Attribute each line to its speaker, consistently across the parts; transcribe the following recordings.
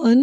Speaker 1: 1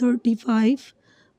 Speaker 1: 35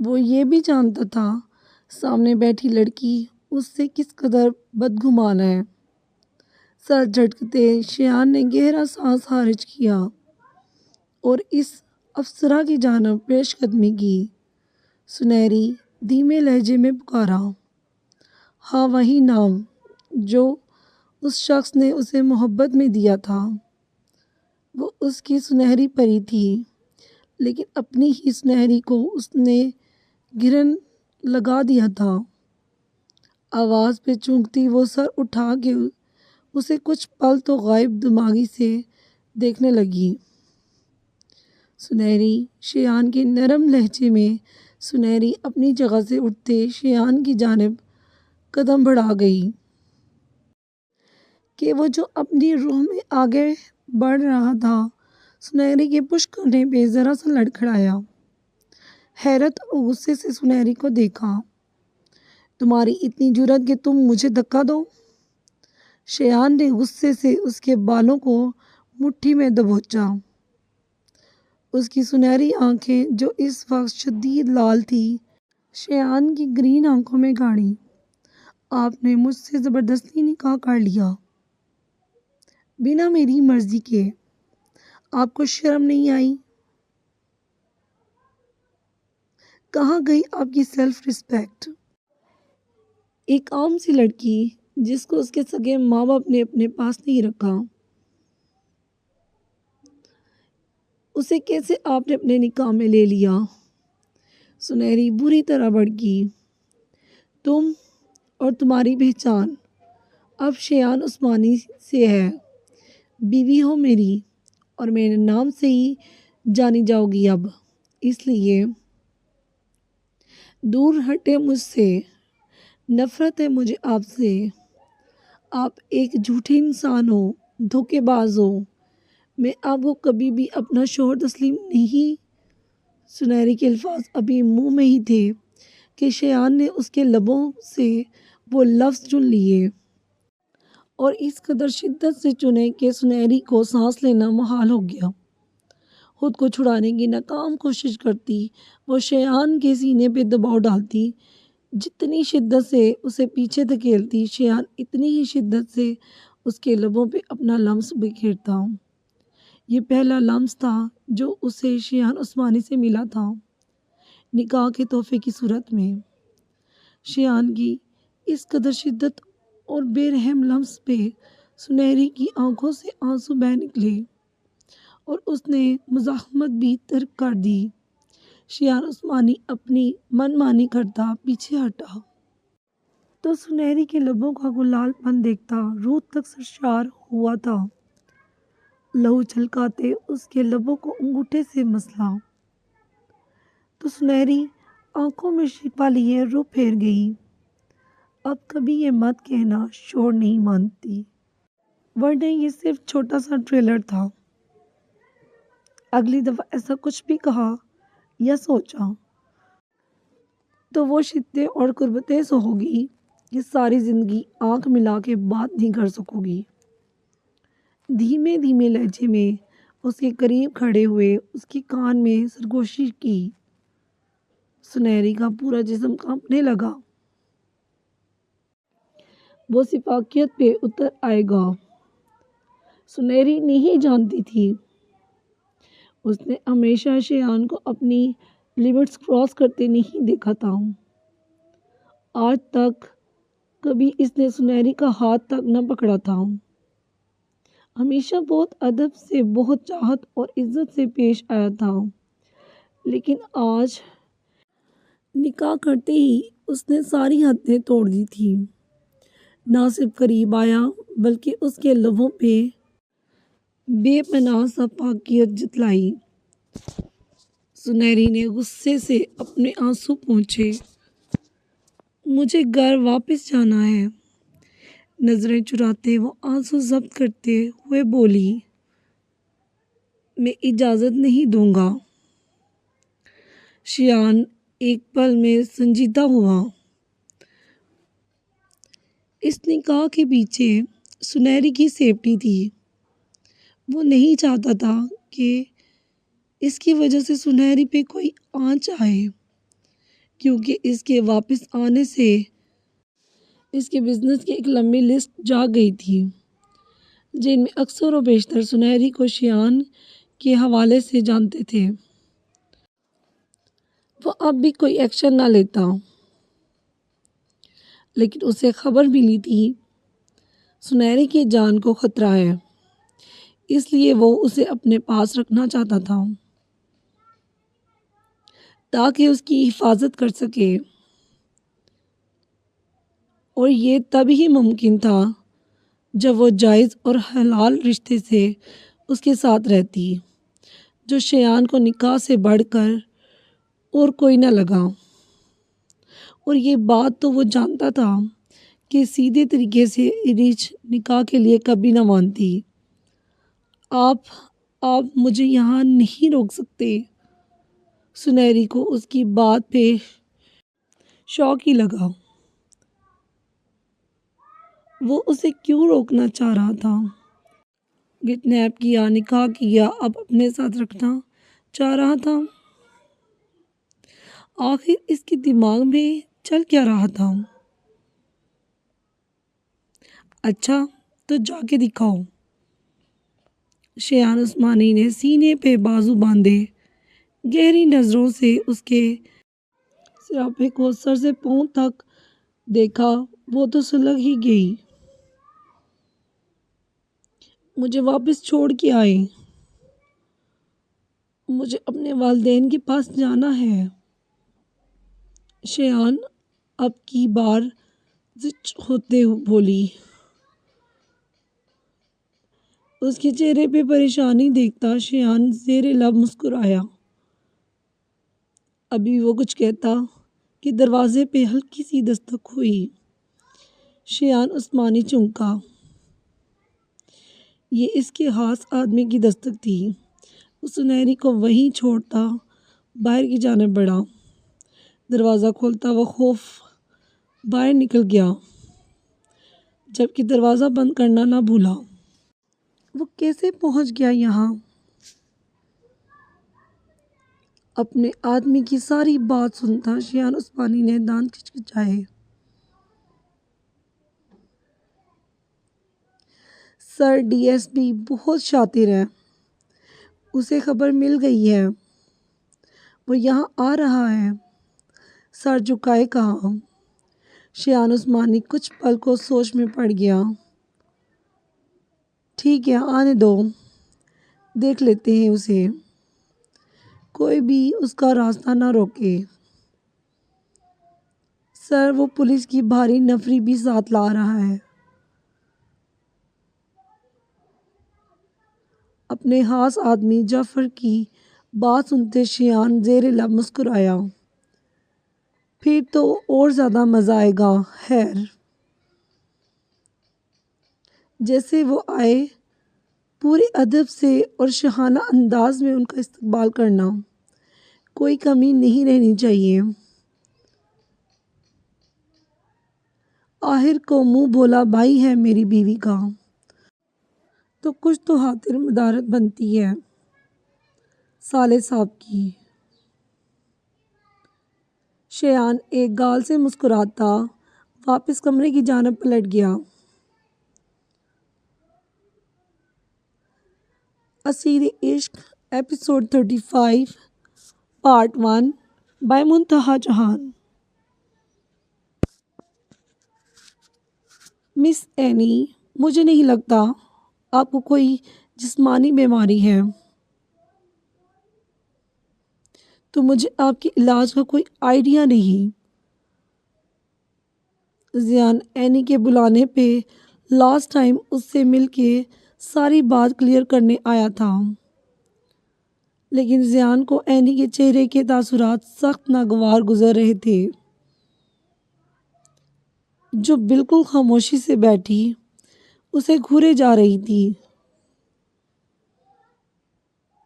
Speaker 1: وہ یہ بھی جانتا تھا سامنے بیٹھی لڑکی اس سے کس قدر بدگمان ہے۔ سر جھٹکتے شیان نے گہرا سانس خارج کیا اور اس افسرہ کی جانب پیش قدمی کی۔ سنہری دھیمے لہجے میں پکارا، ہاں وہی نام جو اس شخص نے اسے محبت میں دیا تھا۔ وہ اس کی سنہری پری تھی، لیکن اپنی ہی سنہری کو اس نے گرہن لگا دیا تھا۔ آواز پہ چونکتی وہ سر اٹھا کے اسے کچھ پل تو غائب دماغی سے دیکھنے لگی۔ سنہری شیان کے نرم لہجے میں سنہری اپنی جگہ سے اٹھتے شیان کی جانب قدم بڑھا گئی کہ وہ جو اپنی روح میں آگے بڑھ رہا تھا سنہری کے پشت کرنے پہ ذرا سا لڑکھڑایا۔ حیرت اور غصے سے سنہری کو دیکھا۔ تمہاری اتنی جرأت کہ تم مجھے دھکا دو؟ شیان نے غصے سے اس کے بالوں کو مٹھی میں دبوچا۔ اس کی سنہری آنکھیں جو اس وقت شدید لال تھی شیان کی گرین آنکھوں میں گاڑی۔ آپ نے مجھ سے زبردستی نکاح کر لیا بنا میری مرضی کے، آپ کو شرم نہیں آئی؟ کہاں گئی آپ کی سیلف رسپیکٹ؟ ایک عام سی لڑکی جس کو اس کے سگے ماں باپ نے اپنے پاس نہیں رکھا، اسے کیسے آپ نے اپنے نکاح میں لے لیا؟ سنہری بری طرح بھڑکی۔ تم اور تمہاری پہچان اب شیان عثمانی سے ہے، بیوی ہو میری اور میرے نام سے ہی جانی جاؤ گی اب، اس لیے دور ہٹے مجھ سے، نفرت ہے مجھے آپ سے، آپ ایک جھوٹے انسان ہو، دھوکے باز ہو، میں آپ کو کبھی بھی اپنا شوہر تسلیم نہیں۔ سنہری کے الفاظ ابھی منہ میں ہی تھے کہ شیان نے اس کے لبوں سے وہ لفظ چن لیے اور اس قدر شدت سے چنے کہ سنہری کو سانس لینا محال ہو گیا۔ خود کو چھڑانے کی ناکام کوشش کرتی وہ شیان کے سینے پہ دباؤ ڈالتی، جتنی شدت سے اسے پیچھے دھکیلتی شیان اتنی ہی شدت سے اس کے لبوں پہ اپنا لمس بکھیرتا۔ یہ پہلا لمس تھا جو اسے شیان عثمانی سے ملا تھا، نکاح کے تحفے کی صورت میں۔ شیان کی اس قدر شدت اور بے رحم لمس پہ سنہری کی آنکھوں سے آنسو بہہ نکلے اور اس نے مزاحمت بھی ترک کر دی۔ شیان عثمانی اپنی من مانی کرتا پیچھے ہٹا تو سنہری کے لبوں کا گلال پن دیکھتا روح تک سرشار ہوا تھا۔ لہو چھلکاتے اس کے لبوں کو انگوٹھے سے مسلا تو سنہری آنکھوں میں شکوہ لیے رخ پھیر گئی۔ اب کبھی یہ مت کہنا شوہر نہیں مانتی، ورنہ یہ صرف چھوٹا سا ٹریلر تھا۔ اگلی دفعہ ایسا کچھ بھی کہا یا سوچا تو وہ شدتیں اور قربتیں سہو گی کہ ساری زندگی آنکھ ملا کے بات نہیں کر سکو گی۔ دھیمے دھیمے لہجے میں اس کے قریب کھڑے ہوئے اس کے کان میں سرگوشی کی۔ سنہری کا پورا جسم کانپنے لگا۔ وہ سفاکیت پہ اتر آئے گا۔ سنہری نہیں جانتی تھی، اس نے ہمیشہ شیان کو اپنی لیمٹس کراس کرتے نہیں دیکھا تھا۔ آج تک کبھی اس نے سنہری کا ہاتھ تک نہ پکڑا تھا۔ ہمیشہ بہت ادب سے، بہت چاہت اور عزت سے پیش آیا تھا، لیکن آج نکاح کرتے ہی اس نے ساری حدیں توڑ دی تھی۔ نہ صرف قریب آیا بلکہ اس کے لبوں پہ بے پناہ سا پاکیت جتلائی۔ سنہری نے غصے سے اپنے آنسو پونچھے۔ مجھے گھر واپس جانا ہے، نظریں چراتے وہ آنسو ضبط کرتے ہوئے بولی، میں اجازت نہیں دوں گا۔ شیان ایک پل میں سنجیدہ ہوا۔ اس نکاح کے پیچھے سنہری کی سیفٹی تھی۔ وہ نہیں چاہتا تھا کہ اس کی وجہ سے سنہری پہ کوئی آنچ آئے۔ کیونکہ اس کے واپس آنے سے اس کے بزنس کی ایک لمبی لسٹ جا گئی تھی، جن میں اکثر و بیشتر سنہری کو شایان کے حوالے سے جانتے تھے۔ وہ اب بھی کوئی ایکشن نہ لیتا، لیکن اسے خبر ملی تھی سنہری کی جان کو خطرہ ہے، اس لیے وہ اسے اپنے پاس رکھنا چاہتا تھا تاکہ اس کی حفاظت کر سکے، اور یہ تب ہی ممکن تھا جب وہ جائز اور حلال رشتے سے اس کے ساتھ رہتی، جو شایان کو نکاح سے بڑھ کر اور کوئی نہ لگا۔ اور یہ بات تو وہ جانتا تھا کہ سیدھے طریقے سے ریچھ نکاح کے لیے کبھی نہ مانتی۔ آپ مجھے یہاں نہیں روک سکتے۔ سنہری کو اس کی بات پہ شوق ہی لگا۔ وہ اسے کیوں روکنا چاہ رہا تھا؟ کڈنیپ کیا، نکاح کیا، اب اپنے ساتھ رکھنا چاہ رہا تھا۔ آخر اس کے دماغ میں چل کیا رہا تھا؟ اچھا تو جا کے دکھاؤ۔ شایان عثمانی نے سینے پہ بازو باندھے گہری نظروں سے اس کے سراپے کو سر سے پاؤں تک دیکھا۔ وہ تو سلگ ہی گئی۔ مجھے واپس چھوڑ کے آئے، مجھے اپنے والدین کے پاس جانا ہے۔ شایان اب کی بار زچ ہوتے بولی۔ اس کے چہرے پہ پریشانی دیکھتا شایان زیر لب مسکرایا۔ ابھی وہ کچھ کہتا کہ دروازے پہ ہلکی سی دستک ہوئی۔ شایان عثمانی چونکا۔ یہ اس کے خاص آدمی کی دستک تھی۔ وہ سنہری کو وہیں چھوڑتا باہر کی جانب بڑھا۔ دروازہ کھولتا وہ خوف باہر نکل گیا، جبکہ دروازہ بند کرنا نہ بھولا۔ وہ کیسے پہنچ گیا یہاں؟ اپنے آدمی کی ساری بات سنتا شایان عثمانی نے دانت کھچکھچائے۔ سر ڈی ایس پی بہت شاطر ہے، اسے خبر مل گئی ہے، وہ یہاں آ رہا ہے۔ سر جھکائے کہا۔ شایان عثمانی کچھ پل کو سوچ میں پڑ گیا۔ ٹھیک ہے، آنے دو، دیکھ لیتے ہیں اسے، کوئی بھی اس کا راستہ نہ روکے۔ سر وہ پولیس کی بھاری نفری بھی ساتھ لا رہا ہے۔ اپنے خاص آدمی جعفر کی بات سنتے شایان زیر لب مسکرایا۔ پھر تو اور زیادہ مزہ آئے گا۔ خیر، جیسے وہ آئے پورے ادب سے اور شاہانہ انداز میں ان کا استقبال کرنا، کوئی کمی نہیں رہنی چاہیے۔ آخر کو منہ بولا بھائی ہے میری بیوی کا، تو کچھ تو خاطر مدارت بنتی ہے سالے صاحب کی۔ شایان ایک گال سے مسکراتا واپس کمرے کی جانب پلٹ گیا۔ اسیر عشق ایپیسوڈ 35 پارٹ 1 بائی منتہا جہان۔ مس اینی، مجھے نہیں لگتا آپ کو کوئی جسمانی بیماری ہے، تو مجھے آپ کے علاج کا کوئی آئیڈیا نہیں۔ زیان اینی کے بلانے پہ لاسٹ ٹائم اس سے مل کے ساری بات کلیئر کرنے آیا تھا، لیکن زیان کو اینی کے چہرے کے تاثرات سخت ناگوار گزر رہے تھے، جو بالکل خاموشی سے بیٹھی اسے گھورے جا رہی تھی۔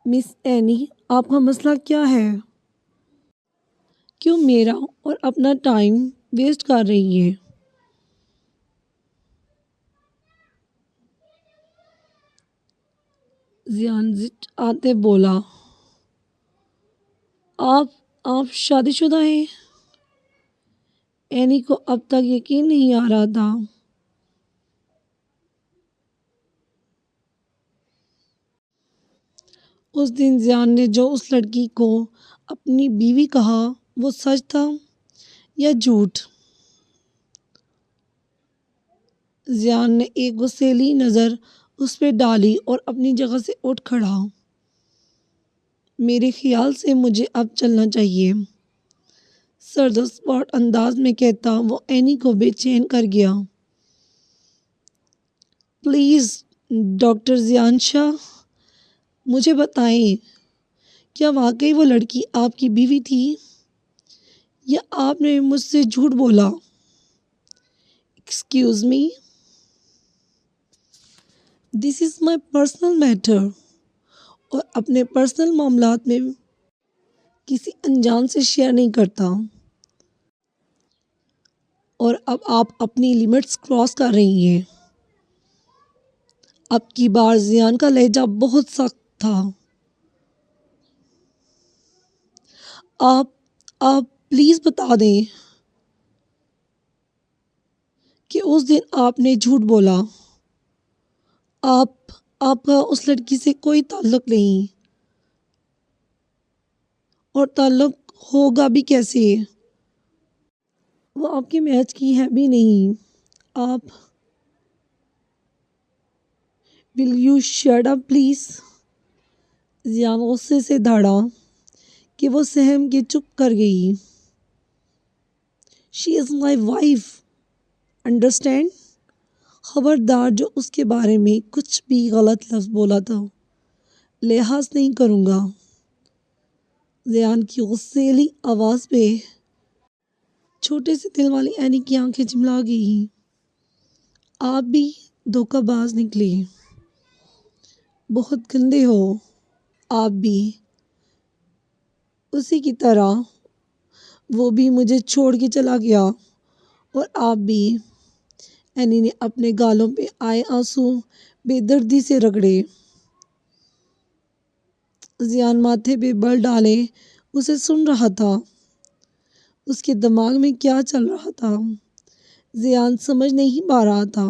Speaker 1: مس اینی، آپ کا مسئلہ کیا ہے؟ کیوں میرا اور اپنا ٹائم ویسٹ کر رہی ہیں؟ زیان زچ آتے بولا۔ آپ شادی شدہ ہیں؟ اینی کو اب تک یقین نہیں آ رہا تھا۔ اس دن زیان نے جو اس لڑکی کو اپنی بیوی کہا وہ سچ تھا یا جھوٹ؟ زیان نے ایک غصیلی نظر اس پہ ڈالی اور اپنی جگہ سے اٹھ کھڑا۔ میرے خیال سے مجھے اب چلنا چاہیے، سرد و سپاٹ انداز میں کہتا وہ اینی کو بے چین کر گیا۔ پلیز ڈاکٹر زیان شاہ، مجھے بتائیں، کیا واقعی وہ لڑکی آپ کی بیوی تھی یا آپ نے مجھ سے جھوٹ بولا؟ Excuse me, this is my personal matter, اور اپنے پرسنل معاملات میں کسی انجان سے شیئر نہیں کرتا، اور اب آپ اپنی لمٹس کراس کر رہی ہیں۔ اب کی بار زیان کا لہجہ بہت سخت تھا۔ آپ پلیز بتا دیں کہ اس دن آپ نے جھوٹ بولا۔ آپ کا اس لڑکی سے کوئی تعلق نہیں، اور تعلق ہوگا بھی کیسے؟ وہ آپ کے میچ کی ہے بھی نہیں۔ آپ will you shut up please? Ziyan غصے سے دھاڑا کہ وہ سہم کے چپ کر گئی۔ شی از مائی وائف، انڈرسٹینڈ؟ خبردار جو اس کے بارے میں کچھ بھی غلط لفظ بولا تو لحاظ نہیں کروں گا۔ زیان کی غصیلی آواز پہ چھوٹے سے دل والی اینی کی آنکھیں جھملا گئیں۔ آپ بھی دھوکہ باز نکلے، بہت گندے ہو آپ بھی، اسی کی طرح وہ بھی مجھے چھوڑ کے چلا گیا، اور آپ بھی۔ اینی نے اپنے گالوں پہ آئے آنسو بے دردی سے رگڑے۔ زیان ماتھے پہ بل ڈالے اسے سن رہا تھا۔ اس کے دماغ میں کیا چل رہا تھا زیان سمجھ نہیں پا رہا تھا۔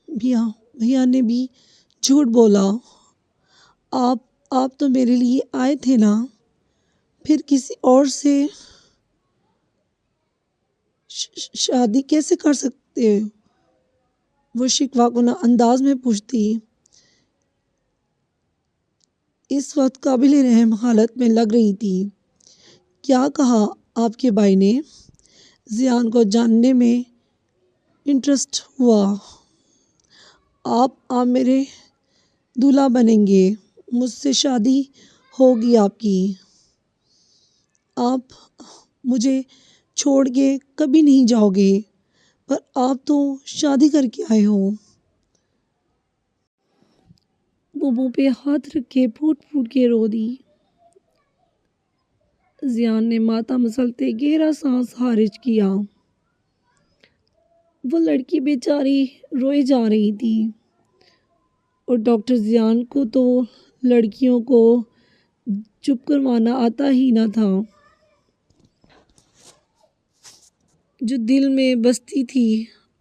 Speaker 1: بھیا نے بھی جھوٹ بولا۔ آپ تو میرے لیے آئے تھے نا، پھر کسی اور سے شادی کیسے کر سکتے؟ وہ شکوہ کنہ انداز میں پوچھتی، اس وقت قابل رحم حالت میں لگ رہی تھی۔ کیا کہا آپ کے بھائی نے؟ زیان کو جاننے میں انٹرسٹ ہوا۔ آپ میرے دولہا بنیں گے، مجھ سے شادی ہوگی آپ کی۔ آپ مجھے چھوڑ کے کبھی نہیں جاؤ گے، پر آپ تو شادی کر کے آئے ہو۔ وہ منہ پہ ہاتھ رکھ کے پھوٹ پھوٹ کے رو دی۔ زیان نے ماتھا مسلتے گہرا سانس خارج کیا۔ وہ لڑکی بیچاری روئے جا رہی تھی، اور ڈاکٹر زیان کو تو لڑکیوں کو چپ کروانا آتا ہی نہ تھا۔ جو دل میں بستی تھی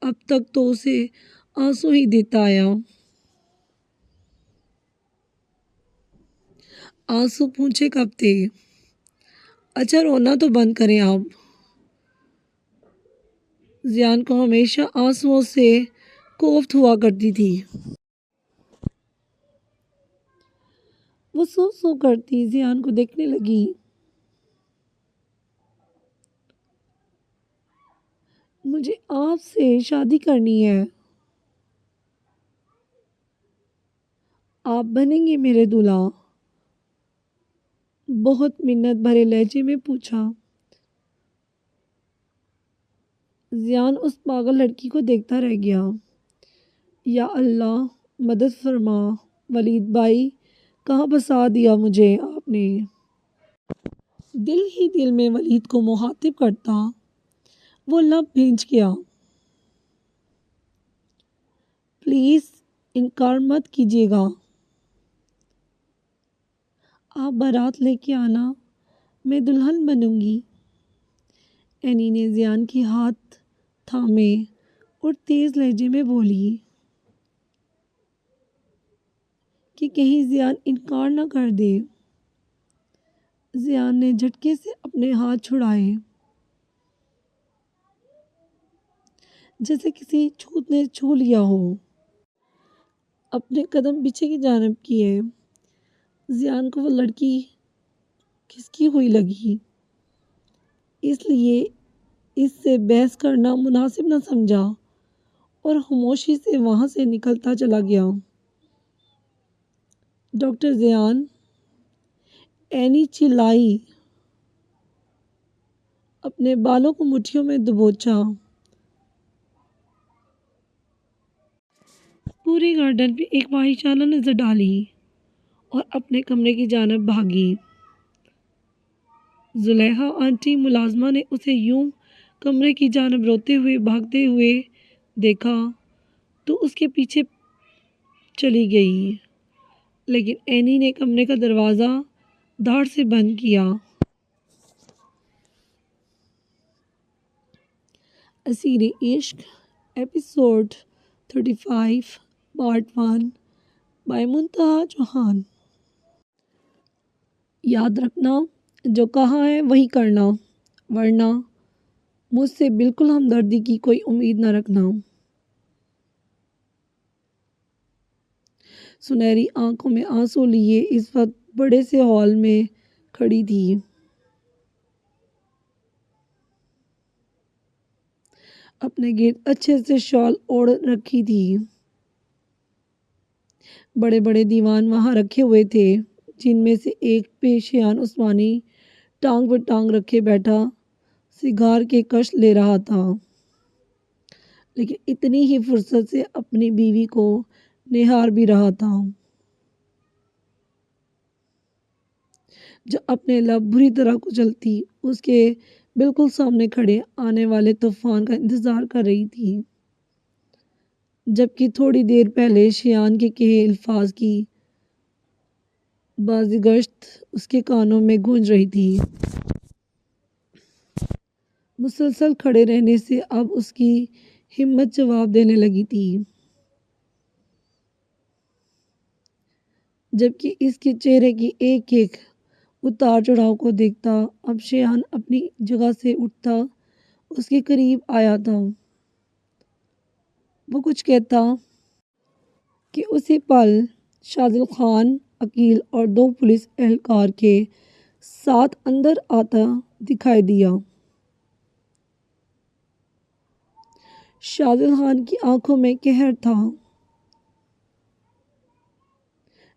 Speaker 1: اب تک تو اسے آنسو ہی دیتا آیا۔ آنسو پوچھے کب تھے؟ اچھا رونا تو بند کریں آپ۔ زیان کو ہمیشہ آنسوؤں سے کوفت ہوا کرتی تھی۔ وہ سو کرتی زیان کو دیکھنے لگی۔ مجھے آپ سے شادی کرنی ہے، آپ بنیں گے میرے دولہا؟ بہت منت بھرے لہجے میں پوچھا۔ زیان اس پاگل لڑکی کو دیکھتا رہ گیا۔ یا اللہ مدد فرما ولید بھائی، کہاں پھنسا دیا مجھے آپ نے؟ دل ہی دل میں ولید کو مخاطب کرتا وہ لب بھیج گیا۔ پلیز انکار مت کیجیے گا، آپ بارات لے کے آنا، میں دلہن بنوں گی۔ اینی نے زیان کے ہاتھ تھامے اور تیز لہجے میں بولی کہ کہیں زیان انکار نہ کر دے۔ زیان نے جھٹکے سے اپنے ہاتھ چھڑائے، جیسے کسی چھوت نے چھو لیا ہو۔ اپنے قدم پیچھے کی جانب کیے۔ زیان کو وہ لڑکی کھسکی ہوئی لگی، اس لیے اس سے بحث کرنا مناسب نہ سمجھا اور خاموشی سے وہاں سے نکلتا چلا گیا۔ ڈاکٹر زیان، اینی چلائی، اپنے بالوں کو مٹھیوں میں دبوچا، پورے گارڈن پہ ایک واحشانہ نظر ڈالی اور اپنے کمرے کی جانب بھاگی۔ زلیخا آنٹی ملازمہ نے اسے یوں کمرے کی جانب روتے ہوئے بھاگتے ہوئے دیکھا تو اس کے پیچھے چلی گئی، لیکن اینی نے کمرے کا دروازہ دھاڑ سے بند کیا۔ اسیر عشق ایپیسوڈ 35 پارٹ 1 بائی منتہا چوہان۔ یاد رکھنا، جو کہا ہے وہی کرنا، ورنہ مجھ سے بالکل ہمدردی کی کوئی امید نہ رکھنا۔ سنہری آنکھوں میں آنسو لیے اس وقت بڑے سے ہال میں کھڑی تھی۔ اپنے گرد اچھے سے شال اوڑھ رکھی تھی۔ بڑے بڑے دیوان وہاں رکھے ہوئے تھے، جن میں سے ایک پہ شایان عثمانی ٹانگ پر ٹانگ رکھے بیٹھا سگار کے کش لے رہا تھا، لیکن اتنی ہی فرصت سے اپنی بیوی کو نہار بھی رہا تھا، جو اپنے لب بری طرح کچلتی اس کے بالکل سامنے کھڑے آنے والے طوفان کا انتظار کر رہی تھی، جبکہ تھوڑی دیر پہلے شایان کے کہے الفاظ کی بازگشت اس کے کانوں میں گونج رہی تھی۔ مسلسل کھڑے رہنے سے اب اس کی ہمت جواب دینے لگی تھی، جبکہ اس کے چہرے کی ایک ایک اتار چڑھاؤ کو دیکھتا اب شایان اپنی جگہ سے اٹھتا اس کے قریب آیا تھا۔ وہ کچھ کہتا کہ اسی پل شاذل خان، عقیل اور 2 پولیس اہلکار کے ساتھ اندر آتا دکھائی دیا۔ شاذل خان کی آنکھوں میں قہر تھا،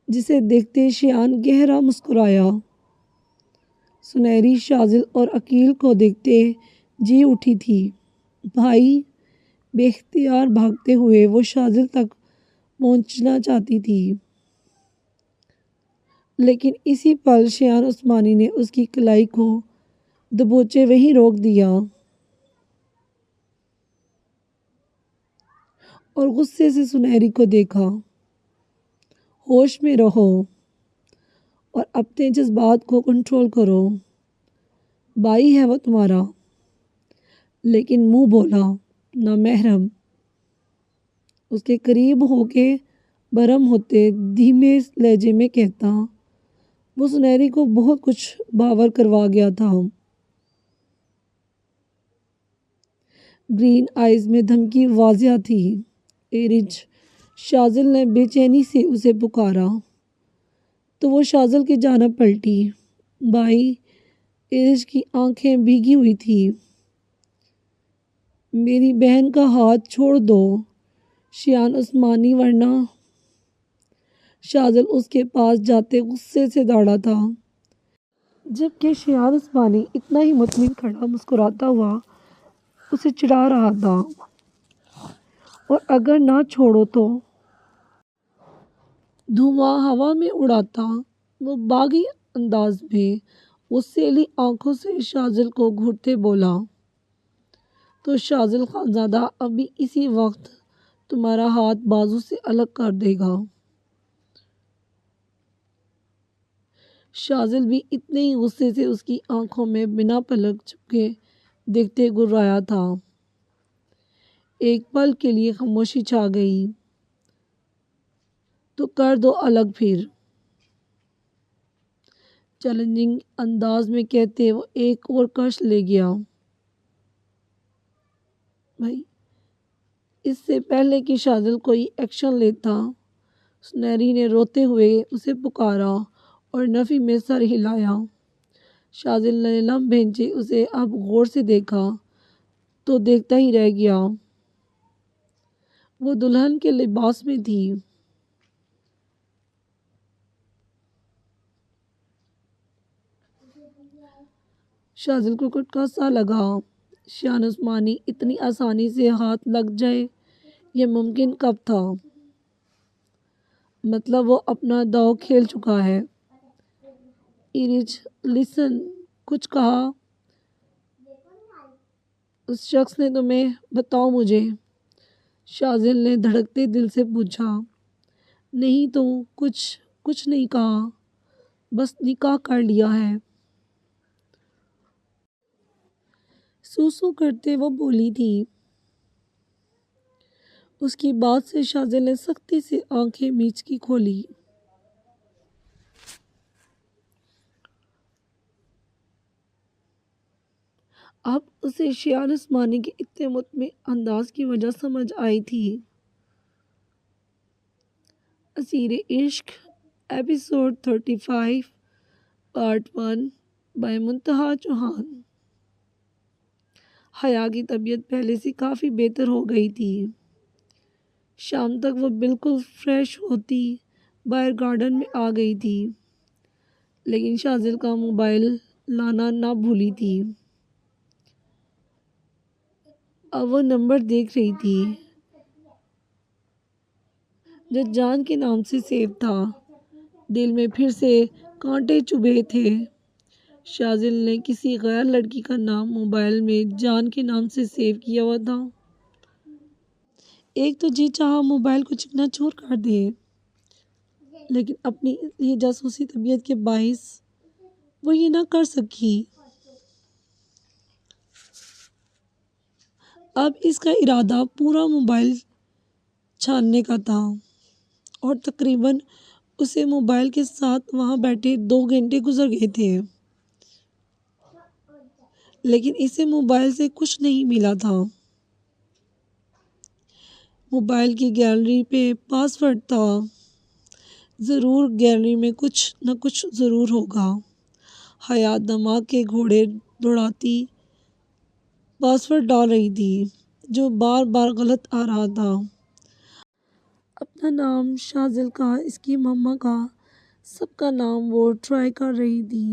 Speaker 1: جسے دیکھتے شایان گہرا مسکرایا۔ سنہری شاذل اور عقیل کو دیکھتے جی اٹھی تھی۔ بھائی، بے اختیار بھاگتے ہوئے وہ شاذل تک پہنچنا چاہتی تھی، لیکن اسی پل شایان عثمانی نے اس کی کلائی کو دبوچے وہیں روک دیا اور غصے سے سنہری کو دیکھا۔ ہوش میں رہو اور اپنے جذبات کو کنٹرول کرو، بھائی ہے وہ تمہارا، لیکن منہ بولا نامحرم۔ اس کے قریب ہو کے برہم ہوتے دھیمے لہجے میں کہتا، وہ سنہری کو بہت کچھ باور کروا گیا تھا۔ گرین آئیز میں دھمکی واضح تھی۔ ایرج، شاذل نے بے چینی سے اسے پکارا تو وہ شاذل کی جانب پلٹی۔ بھائی، ایرج کی آنکھیں بھیگی ہوئی تھی۔ میری بہن کا ہاتھ چھوڑ دو شایان عثمانی، ورنہ۔ شاذل اس کے پاس جاتے غصے سے دوڑا تھا، جبکہ شایان عثمانی اتنا ہی مطمئن کھڑا مسکراتا ہوا اسے چڑھا رہا تھا، اور اگر نہ چھوڑو تو دھواں ہوا میں اڑاتا۔ وہ باغی انداز میں غصیلی آنکھوں سے شاذل کو گھورتے بولا، تو شاذل خانزادہ ابھی اسی وقت تمہارا ہاتھ بازو سے الگ کر دے گا۔ شاذل بھی اتنے ہی غصے سے اس کی آنکھوں میں بنا پلک جھپکے دیکھتے گرایا تھا۔ ایک پل کے لیے خاموشی چھا گئی۔ تو کر دو الگ پھر، چیلنجنگ انداز میں کہتے وہ ایک اور کش لے گیا۔ بھائی اس سے پہلے کہ شاذل کوئی ایکشن لیتا، سنیری نے روتے ہوئے اسے پکارا اور نفی میں سر ہلایا۔ شاذل نے لمح بھینچے اسے اب غور سے دیکھا تو دیکھتا ہی رہ گیا۔ وہ دلہن کے لباس میں تھی۔ شاذل کو کھٹکا سا لگا۔ شایان عثمانی اتنی آسانی سے ہاتھ لگ جائے یہ ممکن کب تھا؟ مطلب وہ اپنا داؤ کھیل چکا ہے۔ ایرج لسن، کچھ کہا اس شخص نے تمہیں؟ بتاؤ مجھے، شاذل نے دھڑکتے دل سے پوچھا۔ نہیں تو کچھ نہیں کہا، بس نکاح کر لیا ہے۔ سو کرتے وہ بولی تھی۔ اس کی بات سے شاذل نے سختی سے آنکھیں میچ کی کھولی۔ اب اسے شایان عثمانی کے اتنے مطمئن انداز کی وجہ سمجھ آئی تھی۔ اسیر عشق ایپیسوڈ 35 پارٹ 1 بائی منتہا چوہان۔ حیا کی طبیعت پہلے سے کافی بہتر ہو گئی تھی۔ شام تک وہ بالکل فریش ہوتی باہر گارڈن میں آ گئی تھی، لیکن شاذل کا موبائل لانا نہ بھولی تھی۔ اب وہ نمبر دیکھ رہی تھی جو جان کے نام سے سیو تھا۔ دل میں پھر سے کانٹے چبھے تھے۔ شاذل نے کسی غیر لڑکی کا نام موبائل میں جان کے نام سے سیو کیا ہوا تھا۔ ایک تو جی چاہا موبائل کو چکنا چور کر دے، لیکن اپنی یہ جاسوسی طبیعت کے باعث وہ یہ نہ کر سکی۔ اب اس کا ارادہ پورا موبائل چھاننے کا تھا اور تقریباً اسے موبائل کے ساتھ وہاں بیٹھے 2 گھنٹے گزر گئے تھے، لیکن اسے موبائل سے کچھ نہیں ملا تھا۔ موبائل کی گیلری پہ پاس ورڈ تھا۔ ضرور گیلری میں کچھ نہ کچھ ضرور ہوگا۔ حیا دماغ کے گھوڑے دوڑاتی پاس ورڈ ڈال رہی تھی جو بار بار غلط آ رہا تھا۔ اپنا نام، شاذل کا، اس کی مما کا، سب کا نام وہ ٹرائی کر رہی تھی،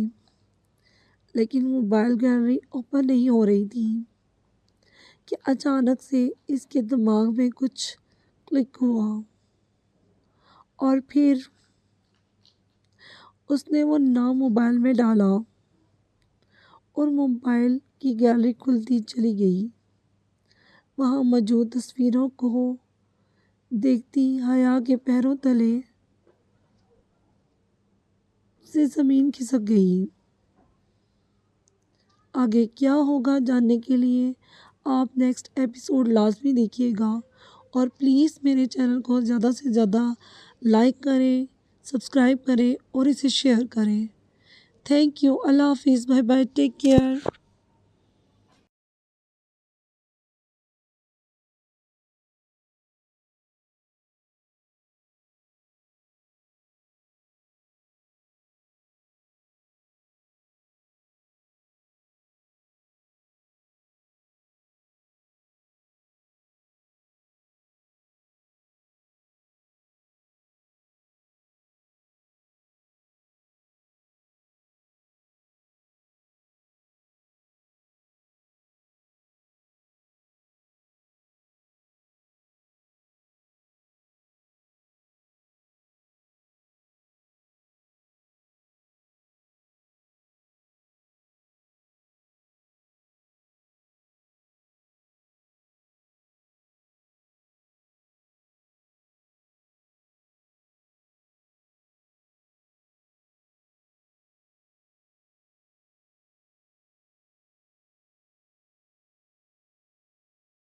Speaker 1: لیکن موبائل گیلری اوپن نہیں ہو رہی تھی کہ اچانک سے اس کے دماغ میں کچھ کلک ہوا اور پھر اس نے وہ نام موبائل میں ڈالا اور موبائل کی گیلری کھلتی چلی گئی۔ وہاں موجود تصویروں کو دیکھتی حیا کے پیروں تلے سے زمین کھسک گئی۔ آگے کیا ہوگا جاننے کے لیے آپ نیکسٹ ایپیسوڈ لازمی دیکھیے گا، اور پلیز میرے چینل کو زیادہ سے زیادہ لائک کریں، سبسکرائب کریں اور اسے شیئر کریں۔ تھینک یو، اللہ حافظ، بائے بائے، ٹیک کیئر۔